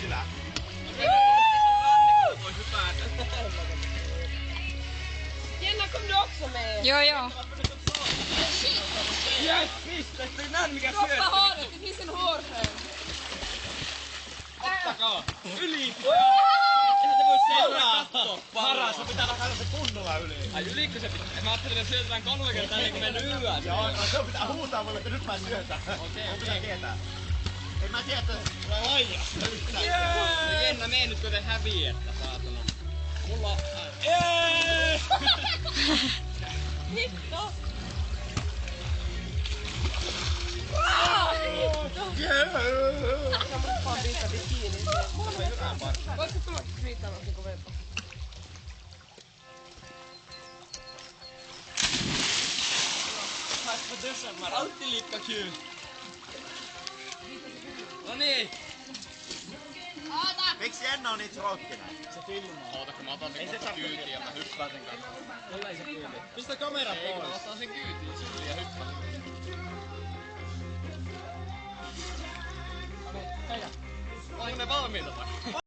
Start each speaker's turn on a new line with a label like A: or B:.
A: sillä.
B: Voi hypätä.
C: Jenna, kom du också med?
D: Jo.
B: Yes, piste! Ei nähnyt mikä
C: Droppa
B: syöttö.
C: håret, det finns en hårskön.
B: Ottakaa! Yli! Eihän te voi seuraa katsoa
A: Paras, se pitää laittaa se kunnolla yli.
B: Ai ylikö se pitää? Mä ajattelin, että syötetään 3 kertaa niin kuin me lyödään.
A: Joo, se pitää huutaa mulle, että nyt mä syötän.
B: Okei.
A: Mun pitää tietää. En mä tiedä, että tulee laijasta yhtään.
B: No Jenna, mee nyt kun te häviätte, saatana. Mulla...
C: Hitto! Kan man fan byta bikini? Voitko tulla byta något niinku veta?
B: Tack för duschen, man. Alltid lika kul. No niin.
A: Miksi Jenna on niin tråkkinen?
B: Se filmaa. Oota, kun mä otan sen kohta kyytiin ja mä hyppään sen kanssa. Jolla ei se kyyti.
A: Pistä kamera
B: Ei, kun mä
A: pois.
B: otan sen kyytiin sun ja hyppään sen kanssa. Oliko ne valmiita vai?